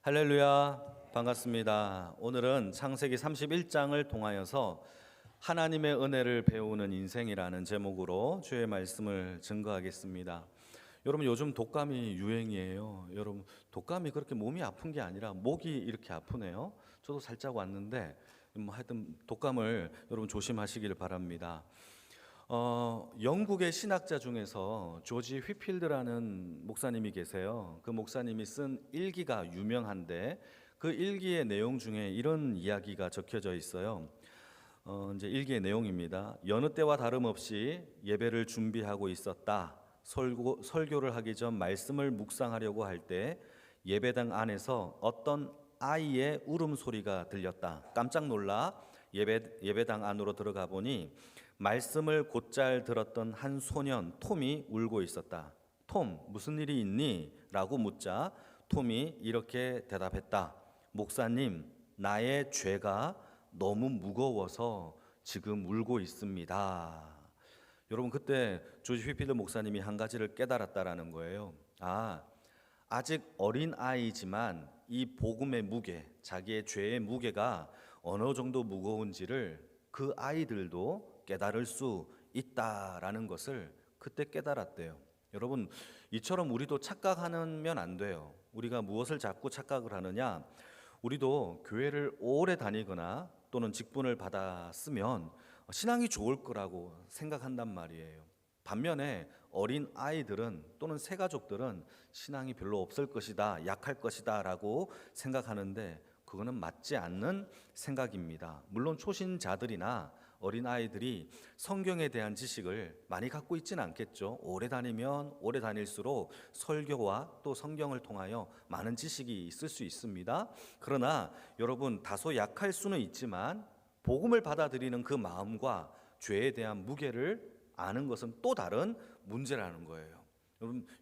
할렐루야, 반갑습니다. 오늘은 창세기 31장을 통하여서 하나님의 은혜를 배우는 인생이라는 제목으로 주의 말씀을 증거하겠습니다. 여러분, 요즘 독감이 유행이에요. 여러분, 독감이 그렇게 몸이 아픈 게 아니라 목이 이렇게 아프네요. 저도 살짝 왔는데 하여튼 독감을 여러분 조심하시길 바랍니다. 영국의 신학자 중에서 조지 휘필드라는 목사님이 계세요. 그 목사님이 쓴 일기가 유명한데 그 일기의 내용 중에 이런 이야기가 적혀져 있어요. 이제 일기의 내용입니다. 여느 때와 다름없이 예배를 준비하고 있었다. 설교를 하기 전 말씀을 묵상하려고 할 때 예배당 안에서 어떤 아이의 울음소리가 들렸다. 깜짝 놀라 예배당 안으로 들어가 보니 말씀을 곧잘 들었던 한 소년 톰이 울고 있었다. 톰, 무슨 일이 있니? 라고 묻자 톰이 이렇게 대답했다. 목사님, 나의 죄가 너무 무거워서 지금 울고 있습니다. 여러분, 그때 조지 휘필드 목사님이 한 가지를 깨달았다라는 거예요. 아직 어린 아이지만 이 복음의 무게, 자기의 죄의 무게가 어느 정도 무거운지를 그 아이들도 깨달을 수 있다라는 것을 그때 깨달았대요. 여러분, 이처럼 우리도 착각하면 안 돼요. 우리가 무엇을 자꾸 착각을 하느냐? 우리도 교회를 오래 다니거나 또는 직분을 받았으면 신앙이 좋을 거라고 생각한단 말이에요. 반면에 어린 아이들은 또는 새 가족들은 신앙이 별로 없을 것이다, 약할 것이다 라고 생각하는데 그거는 맞지 않는 생각입니다. 물론 초신자들이나 어린 아이들이 성경에 대한 지식을 많이 갖고 있지는 않겠죠. 오래 다니면 오래 다닐수록 설교와 또 성경을 통하여 많은 지식이 있을 수 있습니다. 그러나 여러분, 다소 약할 수는 있지만 복음을 받아들이는 그 마음과 죄에 대한 무게를 아는 것은 또 다른 문제라는 거예요.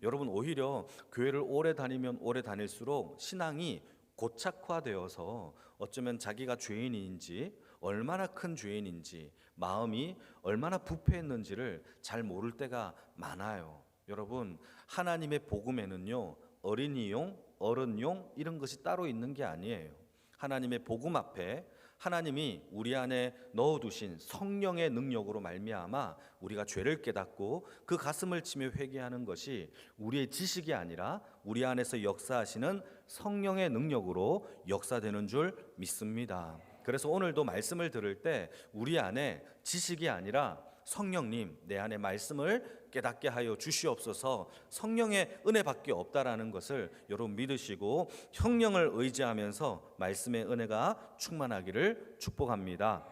여러분 오히려 교회를 오래 다니면 오래 다닐수록 신앙이 고착화되어서 어쩌면 자기가 죄인인지, 얼마나 큰 죄인인지, 마음이 얼마나 부패했는지를 잘 모를 때가 많아요. 여러분, 하나님의 복음에는요, 어린이용, 어른용 이런 것이 따로 있는 게 아니에요. 하나님의 복음 앞에 하나님이 우리 안에 넣어두신 성령의 능력으로 말미암아 우리가 죄를 깨닫고 그 가슴을 치며 회개하는 것이 우리의 지식이 아니라 우리 안에서 역사하시는 성령의 능력으로 역사되는 줄 믿습니다. 그래서 오늘도 말씀을 들을 때 우리 안에 지식이 아니라 성령님, 내 안에 말씀을 깨닫게 하여 주시옵소서. 성령의 은혜밖에 없다라는 것을 여러분 믿으시고 성령을 의지하면서 말씀의 은혜가 충만하기를 축복합니다.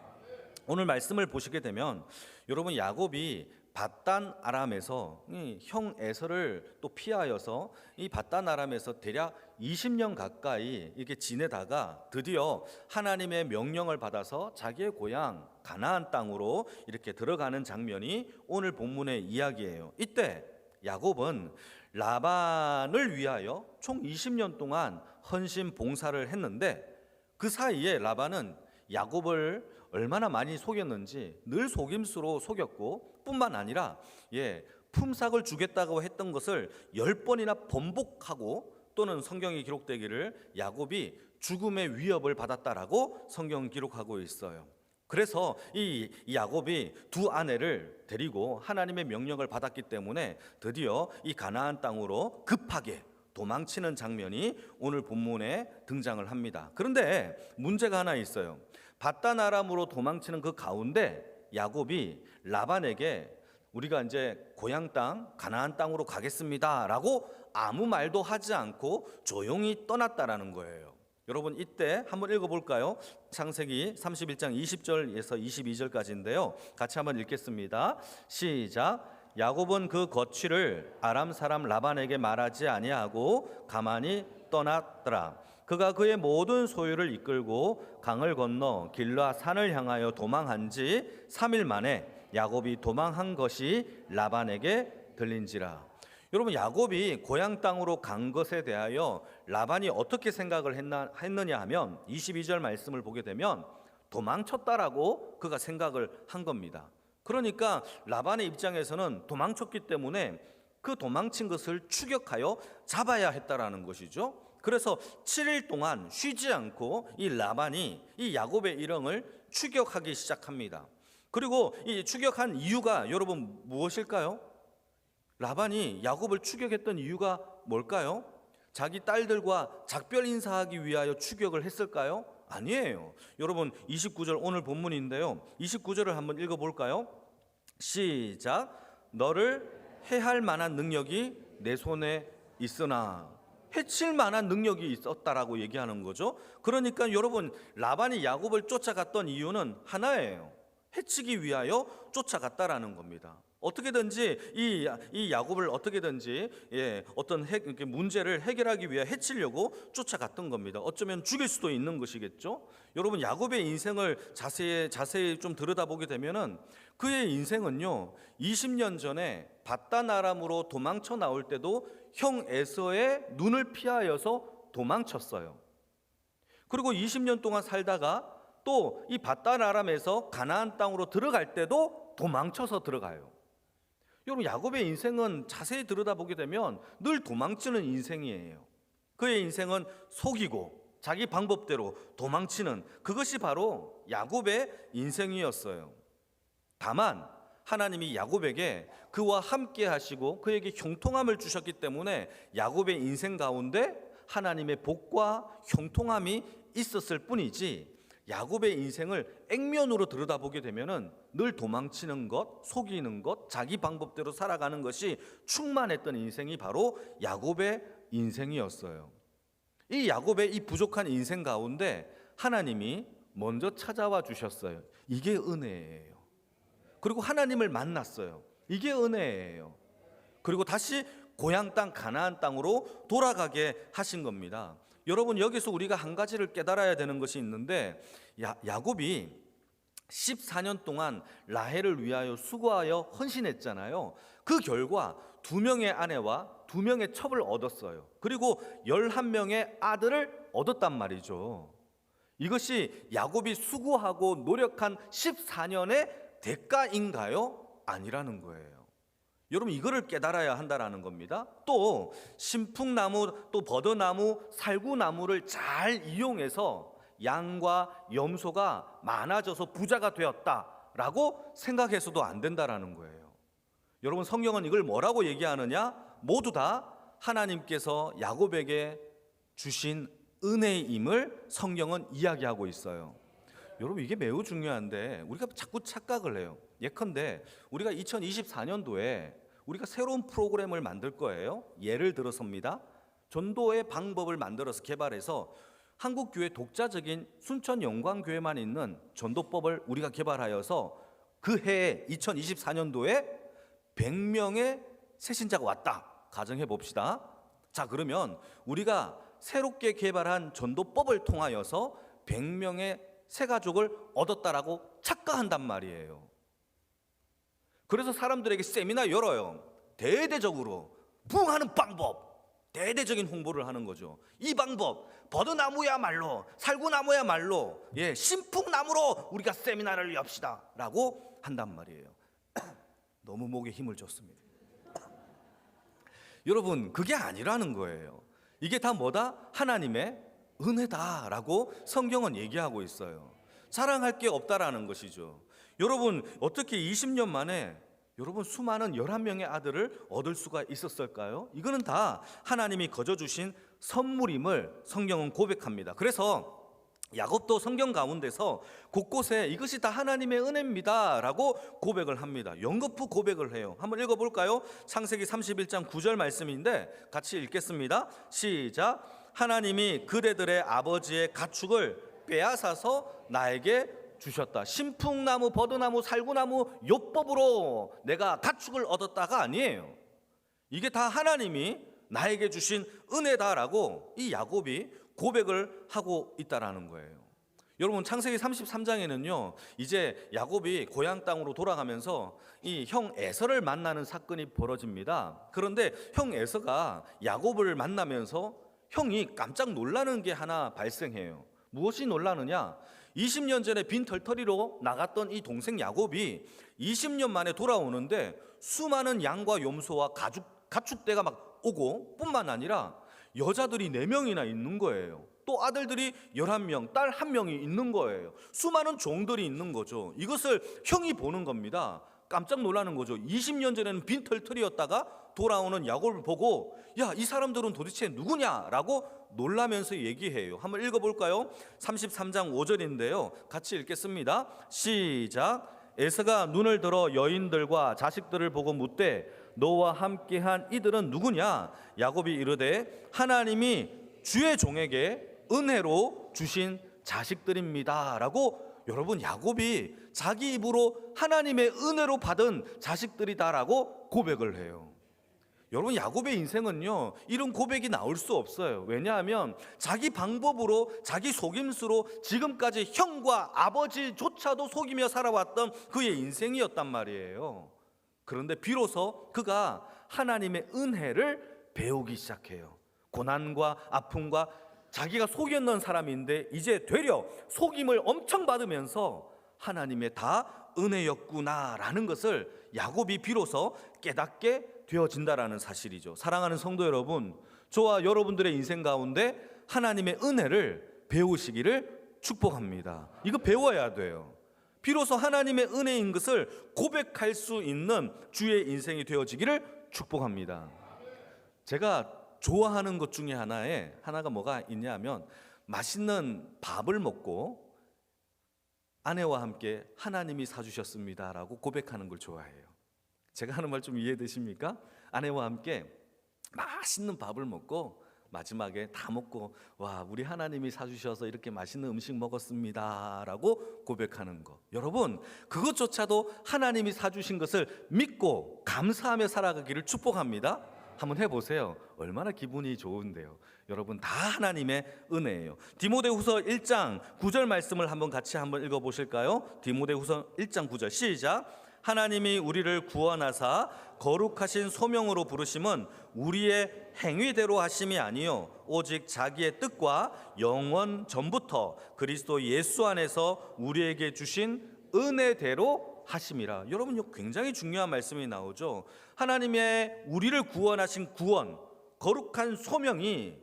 오늘 말씀을 보시게 되면 여러분, 야곱이 밧단 아람에서 형 에서를 또 피하여서 이 밧단 아람에서 대략 20년 가까이 이렇게 지내다가 드디어 하나님의 명령을 받아서 자기의 고향 가나안 땅으로 이렇게 들어가는 장면이 오늘 본문의 이야기예요. 이때 야곱은 라반을 위하여 총 20년 동안 헌신 봉사를 했는데 그 사이에 라반은 야곱을 얼마나 많이 속였는지 늘 속임수로 속였고 뿐만 아니라 품삯을 주겠다고 했던 것을 10번이나 번복하고 또는 성경이 기록되기를 야곱이 죽음의 위협을 받았다라고 성경 기록하고 있어요. 그래서 이 야곱이 두 아내를 데리고 하나님의 명령을 받았기 때문에 드디어 이 가나안 땅으로 급하게 도망치는 장면이 오늘 본문에 등장을 합니다. 그런데 문제가 하나 있어요. 밧단 아람으로 도망치는 그 가운데 야곱이 라반에게 우리가 이제 고향 땅 가나안 땅으로 가겠습니다라고 아무 말도 하지 않고 조용히 떠났다라는 거예요. 여러분, 이때 한번 읽어볼까요? 창세기 31장 20절에서 22절까지인데요. 같이 한번 읽겠습니다. 시작. 야곱은 그 거취를 아람 사람 라반에게 말하지 아니하고 가만히 떠났더라. 그가 그의 모든 소유를 이끌고 강을 건너 길라 산을 향하여 도망한 지 3일 만에 야곱이 도망한 것이 라반에게 들린지라. 여러분, 야곱이 고향 땅으로 간 것에 대하여 라반이 어떻게 생각을 했느냐 하면 22절 말씀을 보게 되면 도망쳤다라고 그가 생각을 한 겁니다. 그러니까 라반의 입장에서는 도망쳤기 때문에 그 도망친 것을 추격하여 잡아야 했다라는 것이죠. 그래서 7일 동안 쉬지 않고 이 라반이 이 야곱의 일행을 추격하기 시작합니다. 그리고 이 추격한 이유가 여러분 무엇일까요? 라반이 야곱을 추격했던 이유가 뭘까요? 자기 딸들과 작별 인사하기 위하여 추격을 했을까요? 아니에요. 여러분 29절 오늘 본문인데요. 29절을 한번 읽어볼까요? 시작. 너를 해할 만한 능력이 내 손에 있으나, 해칠 만한 능력이 있었다라고 얘기하는 거죠. 그러니까 여러분 라반이 야곱을 쫓아갔던 이유는 하나예요. 해치기 위하여 쫓아갔다라는 겁니다. 어떻게든지 이 야곱을 어떻게든지 어떤 문제를 해결하기 위해 해치려고 쫓아갔던 겁니다. 어쩌면 죽일 수도 있는 것이겠죠. 여러분 야곱의 인생을 자세히 좀 들여다보게 되면은 그의 인생은요 20년 전에 밧단 아람으로 도망쳐 나올 때도 형 에서의 눈을 피하여서 도망쳤어요. 그리고 20년 동안 살다가 또 이 밧단 아람에서 가나안 땅으로 들어갈 때도 도망쳐서 들어가요. 여러분 야곱의 인생은 자세히 들여다보게 되면 늘 도망치는 인생이에요. 그의 인생은 속이고 자기 방법대로 도망치는, 그것이 바로 야곱의 인생이었어요. 다만 하나님이 야곱에게 그와 함께 하시고 그에게 형통함을 주셨기 때문에 야곱의 인생 가운데 하나님의 복과 형통함이 있었을 뿐이지, 야곱의 인생을 액면으로 들여다보게 되면은 늘 도망치는 것, 속이는 것, 자기 방법대로 살아가는 것이 충만했던 인생이 바로 야곱의 인생이었어요. 이 야곱의 이 부족한 인생 가운데 하나님이 먼저 찾아와 주셨어요. 이게 은혜예요. 그리고 하나님을 만났어요. 이게 은혜예요. 그리고 다시 고향 땅 가나안 땅으로 돌아가게 하신 겁니다. 여러분 여기서 우리가 한 가지를 깨달아야 되는 것이 있는데, 야곱이 14년 동안 라헬을 위하여 수고하여 헌신했잖아요. 그 결과 2명의 아내와 2명의 첩을 얻었어요. 그리고 11명의 아들을 얻었단 말이죠. 이것이 야곱이 수고하고 노력한 14년의 대가인가요? 아니라는 거예요. 여러분 이거를 깨달아야 한다라는 겁니다. 또 신풍나무, 또 버드나무, 살구나무를 잘 이용해서 양과 염소가 많아져서 부자가 되었다라고 생각해서도 안 된다라는 거예요. 여러분 성경은 이걸 뭐라고 얘기하느냐? 모두 다 하나님께서 야곱에게 주신 은혜임을 성경은 이야기하고 있어요. 여러분 이게 매우 중요한데 우리가 자꾸 착각을 해요. 예컨대 우리가 2024년도에 우리가 새로운 프로그램을 만들 거예요. 예를 들어서입니다. 전도의 방법을 만들어서 개발해서 한국교회 독자적인 순천영광교회만 있는 전도법을 우리가 개발하여서 그 해에 2024년도에 100명의 새신자가 왔다 가정해 봅시다. 자 그러면 우리가 새롭게 개발한 전도법을 통하여서 100명의 새 가족을 얻었다라고 착각한단 말이에요. 그래서 사람들에게 세미나 열어요. 대대적으로 부흥하는 방법, 대대적인 홍보를 하는 거죠. 이 방법, 버드나무야말로, 살구나무야말로, 신풍나무로 우리가 세미나를 엽시다 라고 한단 말이에요. 너무 목에 힘을 줬습니다. 여러분 그게 아니라는 거예요. 이게 다 뭐다? 하나님의 은혜다라고 성경은 얘기하고 있어요. 자랑할 게 없다라는 것이죠. 여러분 어떻게 20년 만에 여러분 수많은 11명의 아들을 얻을 수가 있었을까요? 이거는 다 하나님이 거저주신 선물임을 성경은 고백합니다. 그래서 야곱도 성경 가운데서 곳곳에 이것이 다 하나님의 은혜입니다 라고 고백을 합니다. 연거푸 고백을 해요. 한번 읽어볼까요? 창세기 31장 9절 말씀인데 같이 읽겠습니다. 시작. 하나님이 그대들의 아버지의 가축을 빼앗아서 나에게 주셨다. 신풍나무, 버드나무, 살구나무 요법으로 내가 가축을 얻었다가 아니에요. 이게 다 하나님이 나에게 주신 은혜다라고 이 야곱이 고백을 하고 있다라는 거예요. 여러분 창세기 33장에는요 이제 야곱이 고향 땅으로 돌아가면서 이 형 에서를 만나는 사건이 벌어집니다. 그런데 형 에서가 야곱을 만나면서 형이 깜짝 놀라는 게 하나 발생해요. 무엇이 놀라느냐? 20년 전에 빈 털터리로 나갔던 이 동생 야곱이 20년 만에 돌아오는데 수많은 양과 염소와 가축대가 막 오고 뿐만 아니라 여자들이 4명이나 있는 거예요. 또 아들들이 11명, 딸 1명이 있는 거예요. 수많은 종들이 있는 거죠. 이것을 형이 보는 겁니다. 깜짝 놀라는 거죠. 20년 전에는 빈털터리였다가 돌아오는 야곱을 보고 야, 이 사람들은 도대체 누구냐라고 놀라면서 얘기해요. 한번 읽어볼까요? 33장 5절인데요. 같이 읽겠습니다. 시작. 에서가 눈을 들어 여인들과 자식들을 보고 묻되 너와 함께한 이들은 누구냐? 야곱이 이르되 하나님이 주의 종에게 은혜로 주신 자식들입니다 라고, 여러분, 야곱이 자기 입으로 하나님의 은혜로 받은 자식들이다라고 고백을 해요. 여러분, 야곱의 인생은요, 이런 고백이 나올 수 없어요. 왜냐하면 자기 방법으로, 자기 속임수로 지금까지 형과 아버지조차도 속이며 살아왔던 그의 인생이었단 말이에요. 그런데 비로소 그가 하나님의 은혜를 배우기 시작해요. 고난과 아픔과, 자기가 속였던 사람인데 이제 되려 속임을 엄청 받으면서 하나님의 다 은혜였구나라는 것을 야곱이 비로소 깨닫게 되어진다라는 사실이죠. 사랑하는 성도 여러분, 저와 여러분들의 인생 가운데 하나님의 은혜를 배우시기를 축복합니다. 이거 배워야 돼요. 비로소 하나님의 은혜인 것을 고백할 수 있는 주의 인생이 되어지기를 축복합니다. 제가 좋아하는 것 중에 하나가 뭐가 있냐면, 맛있는 밥을 먹고 아내와 함께 하나님이 사주셨습니다라고 고백하는 걸 좋아해요. 제가 하는 말 좀 이해되십니까? 아내와 함께 맛있는 밥을 먹고 마지막에 다 먹고 와, 우리 하나님이 사주셔서 이렇게 맛있는 음식 먹었습니다 라고 고백하는 거. 여러분, 그것조차도 하나님이 사주신 것을 믿고 감사하며 살아가기를 축복합니다. 한번 해보세요. 얼마나 기분이 좋은데요. 여러분, 다 하나님의 은혜예요. 디모데후서 1장 9절 말씀을 같이 읽어보실까요? 디모데후서 1장 9절 시작. 하나님이 우리를 구원하사 거룩하신 소명으로 부르심은 우리의 행위대로 하심이 아니요 오직 자기의 뜻과 영원 전부터 그리스도 예수 안에서 우리에게 주신 은혜대로 하심이라. 여러분, 이거 굉장히 중요한 말씀이 나오죠. 하나님의 우리를 구원하신 구원, 거룩한 소명이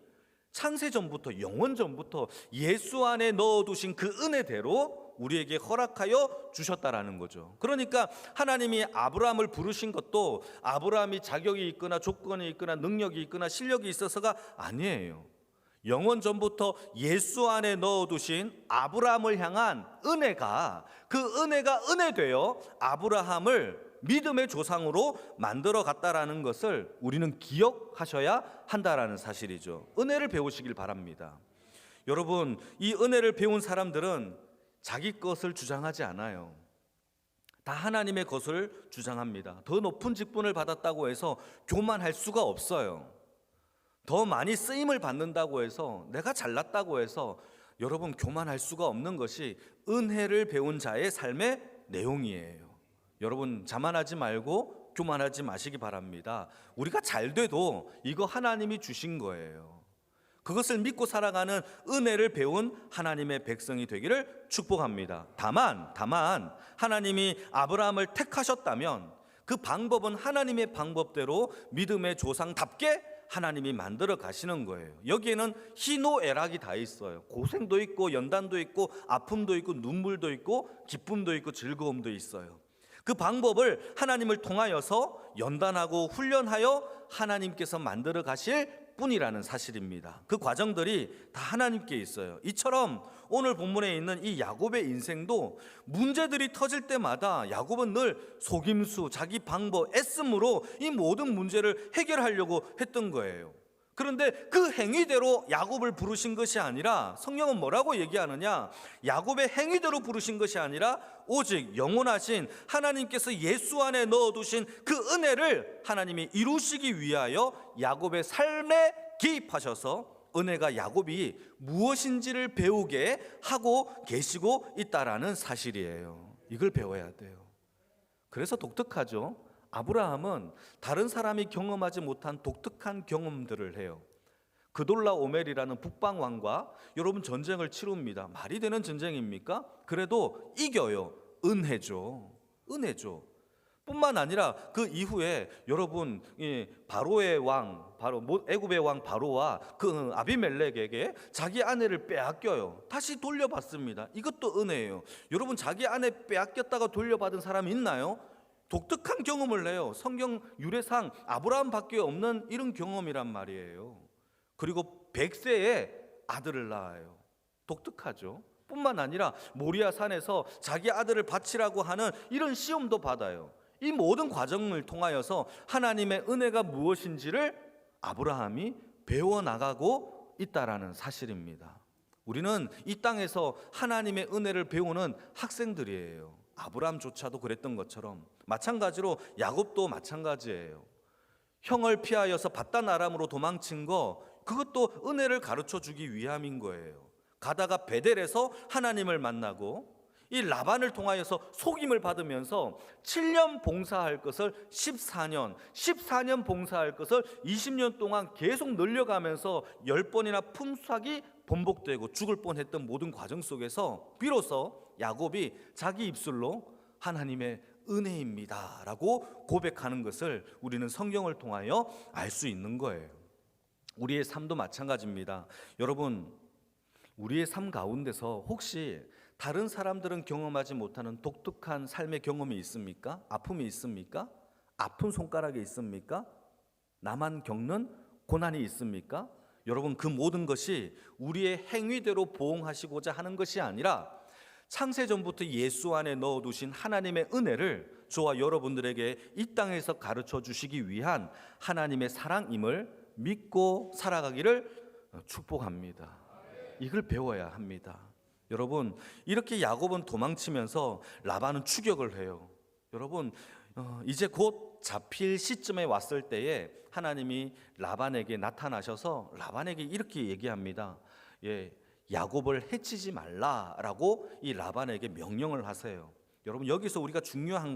창세전부터, 영원전부터 예수 안에 넣어두신 그 은혜대로 우리에게 허락하여 주셨다라는 거죠. 그러니까 하나님이 아브라함을 부르신 것도 아브라함이 자격이 있거나 조건이 있거나 능력이 있거나 실력이 있어서가 아니에요. 영원전부터 예수 안에 넣어두신 아브라함을 향한 은혜가, 그 은혜가 은혜되어 아브라함을 믿음의 조상으로 만들어 갔다라는 것을 우리는 기억하셔야 한다라는 사실이죠. 은혜를 배우시길 바랍니다. 여러분, 이 은혜를 배운 사람들은 자기 것을 주장하지 않아요. 다 하나님의 것을 주장합니다. 더 높은 직분을 받았다고 해서 교만할 수가 없어요. 더 많이 쓰임을 받는다고 해서, 내가 잘났다고 해서 여러분 교만할 수가 없는 것이 은혜를 배운 자의 삶의 내용이에요. 여러분, 자만하지 말고 교만하지 마시기 바랍니다. 우리가 잘 돼도 이거 하나님이 주신 거예요. 그것을 믿고 살아가는 은혜를 배운 하나님의 백성이 되기를 축복합니다. 다만 하나님이 아브라함을 택하셨다면 그 방법은 하나님의 방법대로 믿음의 조상답게 하나님이 만들어 가시는 거예요. 여기에는 희노애락이 다 있어요. 고생도 있고 연단도 있고 아픔도 있고 눈물도 있고 기쁨도 있고 즐거움도 있어요. 그 방법을 하나님을 통하여서 연단하고 훈련하여 하나님께서 만들어 가실 뿐이라는 사실입니다. 그 과정들이 다 하나님께 있어요. 이처럼 오늘 본문에 있는 이 야곱의 인생도 문제들이 터질 때마다 야곱은 늘 속임수, 자기 방법, 애씀으로 이 모든 문제를 해결하려고 했던 거예요. 그런데 그 행위대로 야곱을 부르신 것이 아니라, 성경은 뭐라고 얘기하느냐? 야곱의 행위대로 부르신 것이 아니라 오직 영원하신 하나님께서 예수 안에 넣어두신 그 은혜를 하나님이 이루시기 위하여 야곱의 삶에 개입하셔서 은혜가 야곱이 무엇인지를 배우게 하고 계시고 있다라는 사실이에요. 이걸 배워야 돼요. 그래서 독특하죠. 아브라함은 다른 사람이 경험하지 못한 독특한 경험들을 해요. 그돌라오멜이라는 북방 왕과 여러분 전쟁을 치릅니다. 말이 되는 전쟁입니까? 그래도 이겨요. 은혜죠. 뿐만 아니라 그 이후에 여러분 바로의 왕, 애굽의 왕 바로와 그 아비멜렉에게 자기 아내를 빼앗겨요. 다시 돌려받습니다. 이것도 은혜예요. 여러분, 자기 아내 빼앗겼다가 돌려받은 사람 있나요? 독특한 경험을 해요. 성경 유래상 아브라함밖에 없는 이런 경험이란 말이에요. 그리고 100세에 아들을 낳아요. 독특하죠. 뿐만 아니라 모리아 산에서 자기 아들을 바치라고 하는 이런 시험도 받아요. 이 모든 과정을 통하여서 하나님의 은혜가 무엇인지를 아브라함이 배워나가고 있다라는 사실입니다. 우리는 이 땅에서 하나님의 은혜를 배우는 학생들이에요. 아브라함조차도 그랬던 것처럼 마찬가지로 야곱도 마찬가지예요. 형을 피하여서 밧단 아람으로 도망친 거, 그것도 은혜를 가르쳐 주기 위함인 거예요. 가다가 베델에서 하나님을 만나고 이 라반을 통하여서 속임을 받으면서 7년 봉사할 것을 14년 봉사할 것을 20년 동안 계속 늘려가면서 10번이나 품삯이 번복되고 죽을 뻔했던 모든 과정 속에서 비로소 야곱이 자기 입술로 하나님의 은혜입니다 라고 고백하는 것을 우리는 성경을 통하여 알 수 있는 거예요. 우리의 삶도 마찬가지입니다. 여러분, 우리의 삶 가운데서 혹시 다른 사람들은 경험하지 못하는 독특한 삶의 경험이 있습니까? 아픔이 있습니까? 아픈 손가락이 있습니까? 나만 겪는 고난이 있습니까? 여러분, 그 모든 것이 우리의 행위대로 보응하시고자 하는 것이 아니라 창세전부터 예수 안에 넣어두신 하나님의 은혜를 저와 여러분들에게 이 땅에서 가르쳐 주시기 위한 하나님의 사랑임을 믿고 살아가기를 축복합니다. 이걸 배워야 합니다. 여러분, 이렇게 야곱은 도망치면서 라반은 추격을 해요. 여러분, 이제 곧 잡힐 시점에 왔을 때에 하나님이 라반에게 나타나셔서 라반에게 이렇게 얘기합니다. 야곱을 해치지 말라라고 이 라반에게 명령을 하세요. 여러분, 여기서 우리가 중요한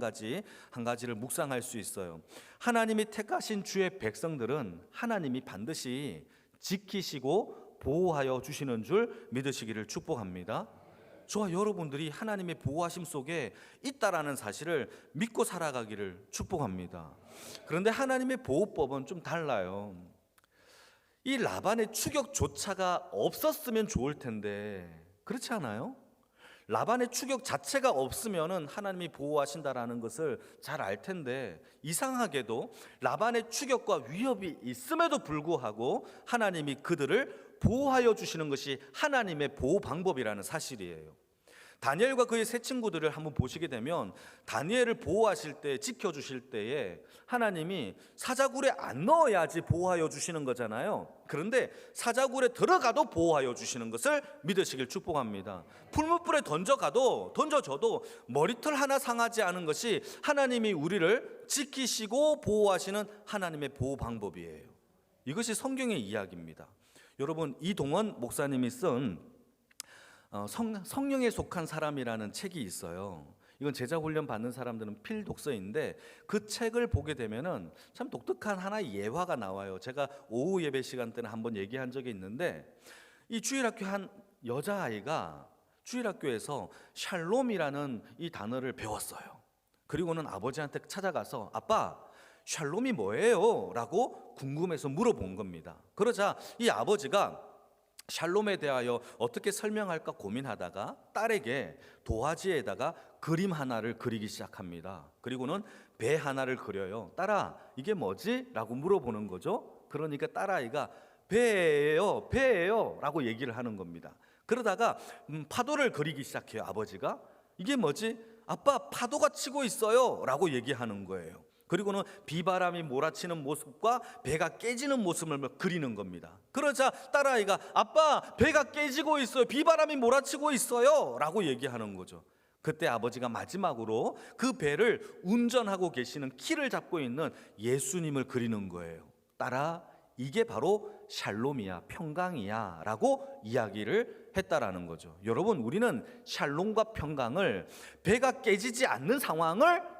한 가지를 묵상할 수 있어요. 하나님이 택하신 주의 백성들은 하나님이 반드시 지키시고 보호하여 주시는 줄 믿으시기를 축복합니다. 저와 여러분들이 하나님의 보호하심 속에 있다라는 사실을 믿고 살아가기를 축복합니다. 그런데 하나님의 보호법은 좀 달라요. 이 라반의 추격조차가 없었으면 좋을 텐데 그렇지 않아요? 라반의 추격 자체가 없으면은 하나님이 보호하신다라는 것을 잘 알 텐데 이상하게도 라반의 추격과 위협이 있음에도 불구하고 하나님이 그들을 보호하여 주시는 것이 하나님의 보호 방법이라는 사실이에요. 다니엘과 그의 세 친구들을 한번 보시게 되면 다니엘을 보호하실 때, 지켜주실 때에 하나님이 사자굴에 안 넣어야지 보호하여 주시는 거잖아요. 그런데 사자굴에 들어가도 보호하여 주시는 것을 믿으시길 축복합니다. 풀무불에 던져져도 머리털 하나 상하지 않은 것이 하나님이 우리를 지키시고 보호하시는 하나님의 보호 방법이에요. 이것이 성경의 이야기입니다. 여러분, 이동원 목사님이 쓴 성령에 속한 사람이라는 책이 있어요. 이건 제자훈련 받는 사람들은 필독서인데 그 책을 보게 되면은 참 독특한 하나의 예화가 나와요. 제가 오후 예배 시간 때는 한번 얘기한 적이 있는데 이 주일학교 한 여자아이가 주일학교에서 샬롬이라는 이 단어를 배웠어요. 그리고는 아버지한테 찾아가서 아빠, 샬롬이 뭐예요? 라고 궁금해서 물어본 겁니다. 그러자 이 아버지가 샬롬에 대하여 어떻게 설명할까 고민하다가 딸에게 도화지에다가 그림 하나를 그리기 시작합니다. 그리고는 배 하나를 그려요. 딸아, 이게 뭐지? 라고 물어보는 거죠. 그러니까 딸아이가 배예요 라고 얘기를 하는 겁니다. 그러다가 파도를 그리기 시작해요. 아버지가 이게 뭐지? 아빠, 파도가 치고 있어요 라고 얘기하는 거예요. 그리고는 비바람이 몰아치는 모습과 배가 깨지는 모습을 그리는 겁니다. 그러자 딸아이가 아빠, 배가 깨지고 있어요, 비바람이 몰아치고 있어요 라고 얘기하는 거죠. 그때 아버지가 마지막으로 그 배를 운전하고 계시는 키를 잡고 있는 예수님을 그리는 거예요. 딸아, 이게 바로 샬롬이야, 평강이야 라고 이야기를 했다라는 거죠. 여러분, 우리는 샬롬과 평강을 배가 깨지지 않는 상황을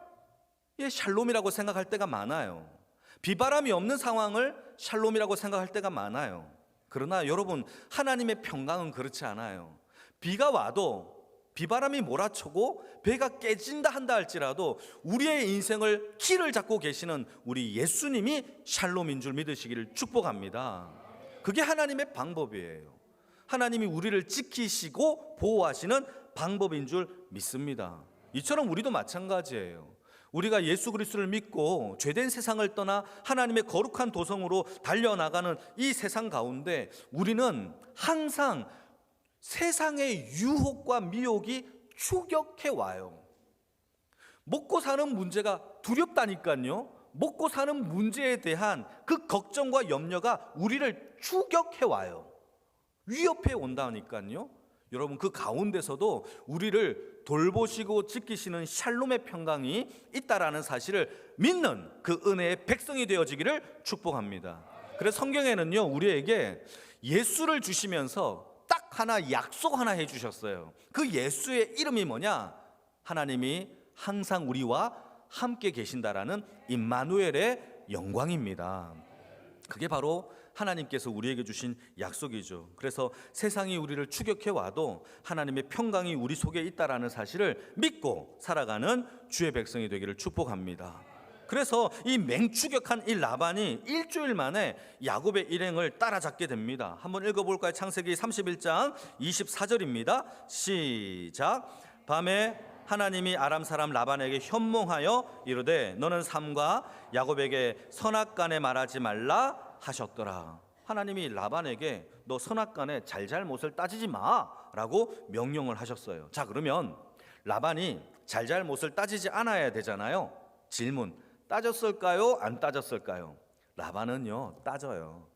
샬롬이라고 생각할 때가 많아요. 비바람이 없는 상황을 샬롬이라고 생각할 때가 많아요. 그러나 여러분, 하나님의 평강은 그렇지 않아요. 비가 와도 비바람이 몰아쳐고 배가 깨진다 한다 할지라도 우리의 인생을 키를 잡고 계시는 우리 예수님이 샬롬인 줄 믿으시기를 축복합니다. 그게 하나님의 방법이에요. 하나님이 우리를 지키시고 보호하시는 방법인 줄 믿습니다. 이처럼 우리도 마찬가지예요. 우리가 예수 그리스도를 믿고 죄된 세상을 떠나 하나님의 거룩한 도성으로 달려나가는 이 세상 가운데 우리는 항상 세상의 유혹과 미혹이 추격해 와요. 먹고 사는 문제가 두렵다니까요. 먹고 사는 문제에 대한 그 걱정과 염려가 우리를 추격해 와요. 위협해 온다니까요. 여러분, 그 가운데서도 우리를 돌보시고 지키시는 샬롬의 평강이 있다라는 사실을 믿는 그 은혜의 백성이 되어지기를 축복합니다. 그래서 성경에는요, 우리에게 예수를 주시면서 딱 하나 약속 하나 해주셨어요. 그 예수의 이름이 뭐냐? 하나님이 항상 우리와 함께 계신다라는 임마누엘의 영광입니다. 그게 바로 하나님께서 우리에게 주신 약속이죠. 그래서 세상이 우리를 추격해 와도 하나님의 평강이 우리 속에 있다라는 사실을 믿고 살아가는 주의 백성이 되기를 축복합니다. 그래서 이 맹추격한 이 라반이 일주일 만에 야곱의 일행을 따라잡게 됩니다. 한번 읽어볼까요? 창세기 31장 24절입니다. 시작. 밤에 하나님이 아람 사람 라반에게 현몽하여 이르되 너는 삼가 야곱에게 선악간에 말하지 말라 하셨더라. 하나님이 라반에게 너 선악간에 잘잘못을 따지지 마라고 명령을 하셨어요. 자, 그러면 라반이 잘잘못을 따지지 않아야 되잖아요. 질문, 따졌을까요? 안 따졌을까요? 라반은요, 따져요.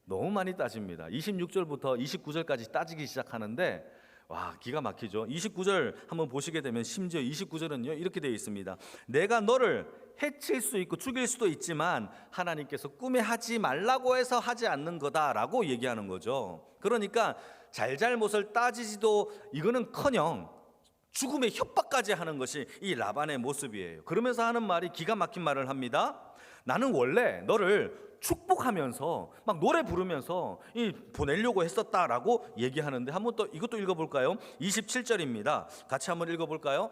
너무 많이 따집니다. 26절부터 29절까지 따지기 시작하는데 와, 기가 막히죠. 29절 한번 보시게 되면 심지어 29절은요 이렇게 되어 있습니다. 내가 너를 해칠 수 있고 죽일 수도 있지만 하나님께서 꿈에 하지 말라고 해서 하지 않는 거다라고 얘기하는 거죠. 그러니까 잘잘못을 따지지도 이거는커녕 죽음의 협박까지 하는 것이 이 라반의 모습이에요. 그러면서 하는 말이 기가 막힌 말을 합니다. 나는 원래 너를 축복하면서 막 노래 부르면서 보내려고 했었다라고 얘기하는데 한번 또 이것도 읽어볼까요? 27절입니다. 같이 한번 읽어볼까요?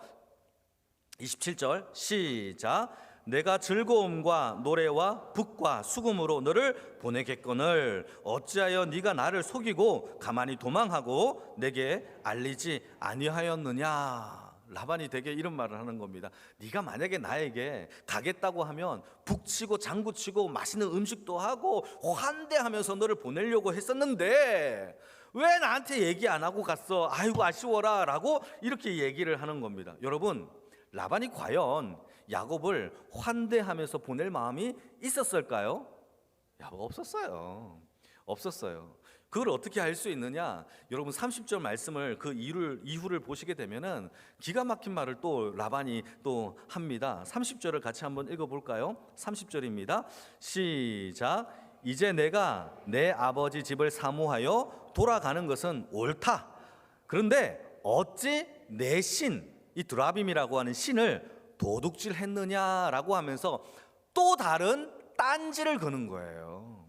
27절 시작. 내가 즐거움과 노래와 북과 수금으로 너를 보내겠거늘 어찌하여 네가 나를 속이고 가만히 도망하고 내게 알리지 아니하였느냐. 라반이 되게 이런 말을 하는 겁니다. 네가 만약에 나에게 가겠다고 하면 북치고 장구치고 맛있는 음식도 하고 환대하면서 너를 보내려고 했었는데 왜 나한테 얘기 안 하고 갔어? 아이고 아쉬워라 라고 이렇게 얘기를 하는 겁니다. 여러분, 라반이 과연 야곱을 환대하면서 보낼 마음이 있었을까요? 없었어요. 그걸 어떻게 알 수 있느냐? 여러분 30절 말씀을 그 이후를 보시게 되면은 기가 막힌 말을 또 라반이 또 합니다. 30절을 같이 한번 읽어볼까요? 30절입니다. 시작. 이제 내가 내 아버지 집을 사모하여 돌아가는 것은 옳다. 그런데 어찌 내 신, 이 드라빔이라고 하는 신을 도둑질했느냐라고 하면서 또 다른 딴지를 거는 거예요.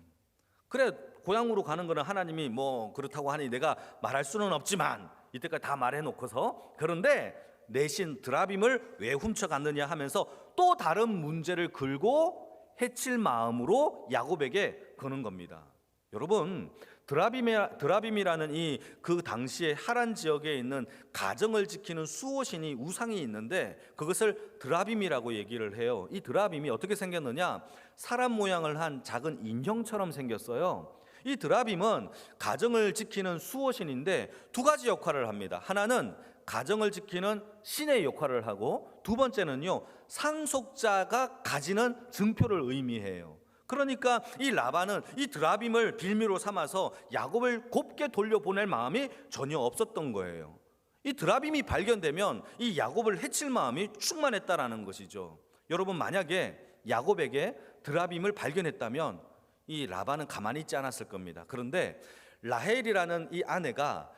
그래, 고향으로 가는 거는 하나님이 뭐 그렇다고 하니 내가 말할 수는 없지만 이때까지 다 말해놓고서 그런데 내 신 드라빔을 왜 훔쳐갔느냐 하면서 또 다른 문제를 걸고 해칠 마음으로 야곱에게 거는 겁니다. 여러분, 드라빔이라는 이 그 당시에 하란 지역에 있는 가정을 지키는 수호신이 우상이 있는데 그것을 드라빔이라고 얘기를 해요. 이 드라빔이 어떻게 생겼느냐? 사람 모양을 한 작은 인형처럼 생겼어요. 이 드라빔은 가정을 지키는 수호신인데 두 가지 역할을 합니다. 하나는 가정을 지키는 신의 역할을 하고 두 번째는요, 상속자가 가지는 증표를 의미해요. 그러니까 이 라반은 이 드라빔을 빌미로 삼아서 야곱을 곱게 돌려보낼 마음이 전혀 없었던 거예요. 이 드라빔이 발견되면 이 야곱을 해칠 마음이 충만했다라는 것이죠. 여러분, 만약에 야곱에게 드라빔을 발견했다면 이 라반은 가만히 있지 않았을 겁니다. 그런데 라헬이라는 이 아내가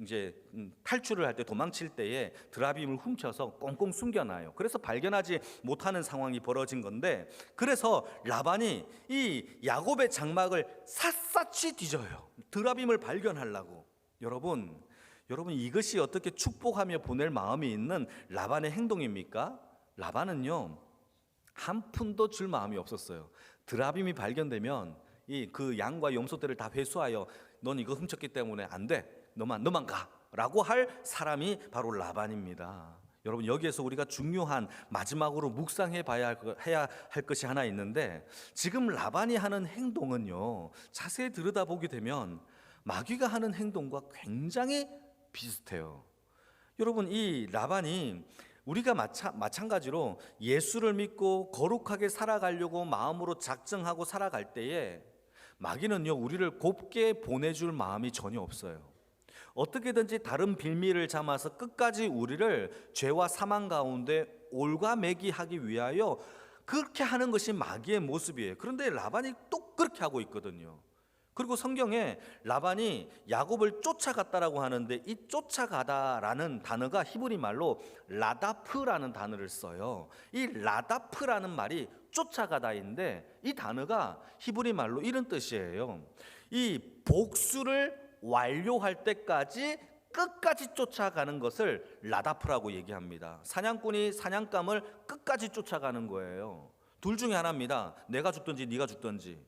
이제 탈출을 할 때 도망칠 때에 드라빔을 훔쳐서 꽁꽁 숨겨놔요. 그래서 발견하지 못하는 상황이 벌어진 건데, 그래서 라반이 이 야곱의 장막을 샅샅이 뒤져요. 드라빔을 발견하려고. 여러분 여러분, 이것이 어떻게 축복하며 보낼 마음이 있는 라반의 행동입니까? 라반은요, 한 푼도 줄 마음이 없었어요. 드라빔이 발견되면 그 양과 염소떼를 다 회수하여 넌 이거 훔쳤기 때문에 안 돼, 너만 가라고 할 사람이 바로 라반입니다. 여러분, 여기에서 우리가 중요한 마지막으로 묵상해 해야 할 것이 하나 있는데, 지금 라반이 하는 행동은요, 자세히 들여다보게 되면 마귀가 하는 행동과 굉장히 비슷해요. 여러분, 이 라반이 우리가 마찬가지로 예수를 믿고 거룩하게 살아가려고 마음으로 작정하고 살아갈 때에 마귀는요, 우리를 곱게 보내줄 마음이 전혀 없어요. 어떻게든지 다른 빌미를 삼아서 끝까지 우리를 죄와 사망 가운데 올가매기하기 위하여 그렇게 하는 것이 마귀의 모습이에요. 그런데 라반이 또 그렇게 하고 있거든요. 그리고 성경에 라반이 야곱을 쫓아갔다라고 하는데, 이 쫓아가다라는 단어가 히브리 말로 라다프라는 단어를 써요. 이 라다프라는 말이 쫓아가다인데, 이 단어가 히브리 말로 이런 뜻이에요. 이 복수를 완료할 때까지 끝까지 쫓아가는 것을 라다프라고 얘기합니다. 사냥꾼이 사냥감을 끝까지 쫓아가는 거예요. 둘 중에 하나입니다. 내가 죽든지 네가 죽든지,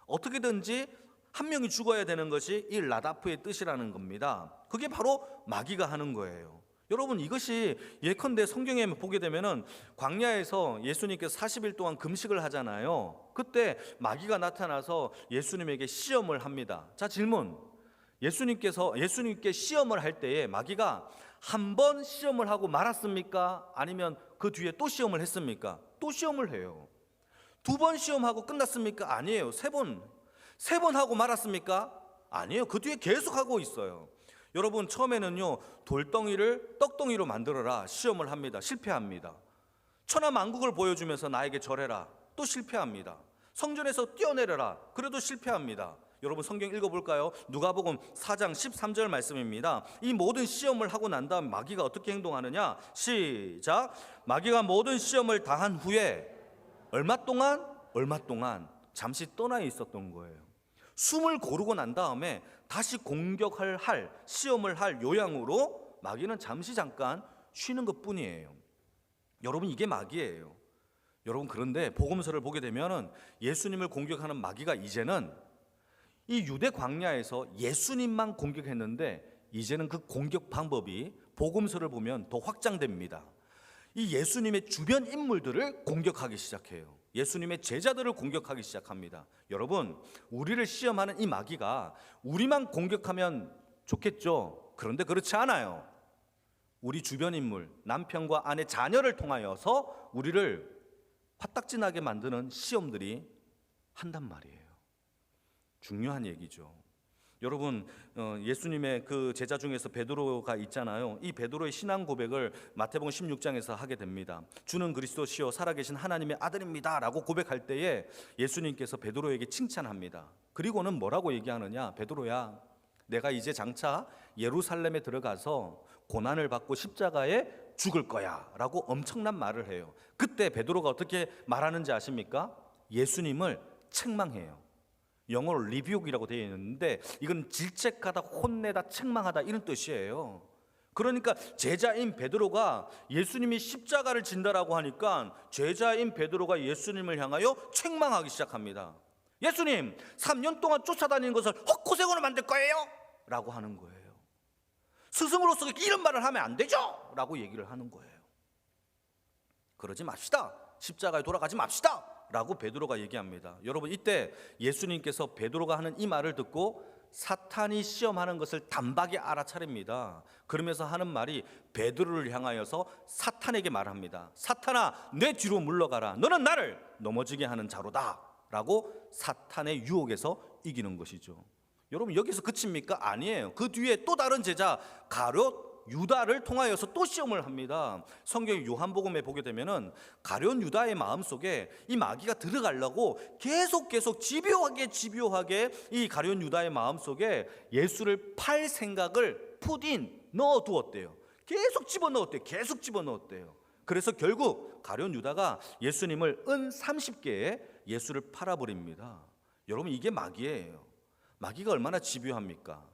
어떻게든지 한 명이 죽어야 되는 것이 이 라다프의 뜻이라는 겁니다. 그게 바로 마귀가 하는 거예요. 여러분, 이것이 예컨대 성경에 보게 되면은 광야에서 예수님께서 40일 동안 금식을 하잖아요. 그때 마귀가 나타나서 예수님에게 시험을 합니다. 자, 질문. 예수님께 시험을 할 때에 마귀가 한 번 시험을 하고 말았습니까? 아니면 그 뒤에 또 시험을 했습니까? 또 시험을 해요. 두 번 시험하고 끝났습니까? 아니에요. 세 번 하고 말았습니까? 아니에요. 그 뒤에 계속 하고 있어요. 여러분, 처음에는요, 돌덩이를 떡덩이로 만들어라 시험을 합니다. 실패합니다. 천하만국을 보여주면서 나에게 절해라, 또 실패합니다. 성전에서 뛰어내려라, 그래도 실패합니다. 여러분, 성경 읽어볼까요? 누가복음 4장 13절 말씀입니다. 이 모든 시험을 하고 난 다음 마귀가 어떻게 행동하느냐? 시작. 마귀가 모든 시험을 당한 후에 얼마 동안 잠시 떠나 있었던 거예요. 숨을 고르고 난 다음에 다시 시험을 할 요양으로 마귀는 잠깐 쉬는 것뿐이에요. 여러분, 이게 마귀예요. 여러분, 그런데 복음서를 보게 되면 예수님을 공격하는 마귀가 이제는 이 유대 광야에서 예수님만 공격했는데, 이제는 그 공격 방법이 복음서를 보면 더 확장됩니다. 이 예수님의 주변 인물들을 공격하기 시작해요. 예수님의 제자들을 공격하기 시작합니다. 여러분, 우리를 시험하는 이 마귀가 우리만 공격하면 좋겠죠. 그런데 그렇지 않아요. 우리 주변 인물, 남편과 아내, 자녀를 통하여서 우리를 화딱지나게 만드는 시험들이 한단 말이에요. 중요한 얘기죠. 여러분, 예수님의 그 제자 중에서 베드로가 있잖아요. 이 베드로의 신앙 고백을 마태복음 16장에서 하게 됩니다. 주는 그리스도시요 살아계신 하나님의 아들입니다 라고 고백할 때에 예수님께서 베드로에게 칭찬합니다. 그리고는 뭐라고 얘기하느냐? 베드로야, 내가 이제 장차 예루살렘에 들어가서 고난을 받고 십자가에 죽을 거야 라고 엄청난 말을 해요. 그때 베드로가 어떻게 말하는지 아십니까? 예수님을 책망해요. 영어로 리뷰이라고 되어 있는데, 이건 질책하다, 혼내다, 책망하다 이런 뜻이에요. 그러니까 제자인 베드로가 예수님이 십자가를 진다라고 하니까 제자인 베드로가 예수님을 향하여 책망하기 시작합니다. 예수님, 3년 동안 쫓아다니는 것을 헛고생으로 만들 거예요? 라고 하는 거예요. 스승으로서 이런 말을 하면 안 되죠? 라고 얘기를 하는 거예요. 그러지 맙시다. 십자가에 돌아가지 맙시다 라고 베드로가 얘기합니다. 여러분, 이때 예수님께서 베드로가 하는 이 말을 듣고 사탄이 시험하는 것을 단박에 알아차립니다. 그러면서 하는 말이 베드로를 향하여서 사탄에게 말합니다. 사탄아, 내 뒤로 물러가라. 너는 나를 넘어지게 하는 자로다 라고 사탄의 유혹에서 이기는 것이죠. 여러분, 여기서 그칩니까? 아니에요. 그 뒤에 또 다른 제자 가룟 유다를 통하여서 또 시험을 합니다. 성경 요한복음에 보게 되면은 가룟 유다의 마음속에 이 마귀가 들어가려고 계속 집요하게 이 가룟 유다의 마음속에 예수를 팔 생각을 넣어 두었대요. 계속 집어넣었대요. 그래서 결국 가룟 유다가 예수님을 은 30개에 예수를 팔아버립니다. 여러분, 이게 마귀예요. 마귀가 얼마나 집요합니까?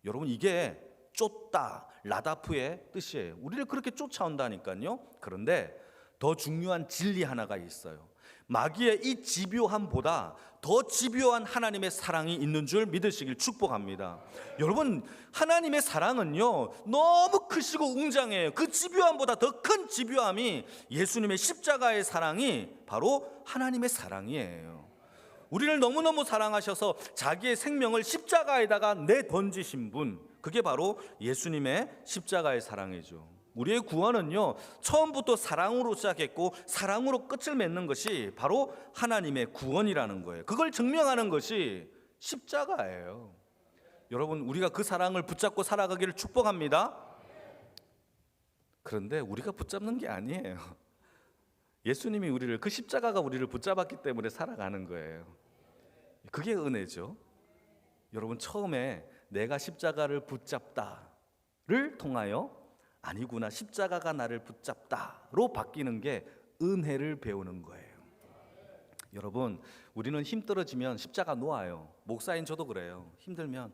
여러분, 이게 쫓다, 라다프의 뜻이에요. 우리를 그렇게 쫓아온다니까요. 그런데 더 중요한 진리 하나가 있어요. 마귀의 이 집요함보다 더 집요한 하나님의 사랑이 있는 줄 믿으시길 축복합니다. 여러분, 하나님의 사랑은요 너무 크시고 웅장해요. 그 집요함보다 더 큰 집요함이 예수님의 십자가의 사랑이 바로 하나님의 사랑이에요. 우리를 너무너무 사랑하셔서 자기의 생명을 십자가에다가 내던지신 분, 그게 바로 예수님의 십자가의 사랑이죠. 우리의 구원은요 처음부터 사랑으로 시작했고 사랑으로 끝을 맺는 것이 바로 하나님의 구원이라는 거예요. 그걸 증명하는 것이 십자가예요. 여러분, 우리가 그 사랑을 붙잡고 살아가기를 축복합니다. 그런데 우리가 붙잡는 게 아니에요. 예수님이 우리를, 그 십자가가 우리를 붙잡았기 때문에 살아가는 거예요. 그게 은혜죠. 여러분, 처음에 내가 십자가를 붙잡다를 통하여 아니구나, 십자가가 나를 붙잡다로 바뀌는 게 은혜를 배우는 거예요. 여러분, 우리는 힘 떨어지면 십자가 놓아요. 목사인 저도 그래요. 힘들면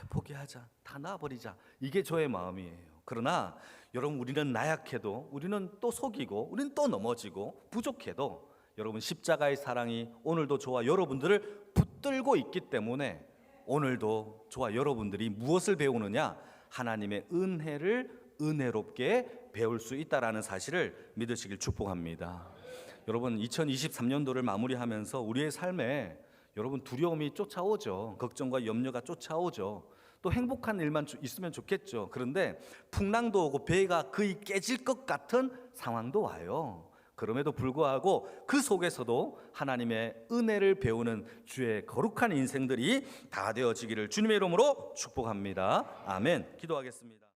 포기하자, 다 놔버리자, 이게 저의 마음이에요. 그러나 여러분, 우리는 나약해도, 우리는 또 속이고, 우리는 또 넘어지고 부족해도 여러분, 십자가의 사랑이 오늘도 저와 여러분들을 붙들고 있기 때문에 오늘도 저와 여러분들이 무엇을 배우느냐? 하나님의 은혜를 은혜롭게 배울 수 있다라는 사실을 믿으시길 축복합니다. 여러분, 2023년도를 마무리하면서 우리의 삶에 여러분 두려움이 쫓아오죠. 걱정과 염려가 쫓아오죠. 또 행복한 일만 있으면 좋겠죠. 그런데 풍랑도 오고 배가 거의 깨질 것 같은 상황도 와요. 그럼에도 불구하고 그 속에서도 하나님의 은혜를 배우는 주의 거룩한 인생들이 다 되어지기를 주님의 이름으로 축복합니다. 아멘. 기도하겠습니다.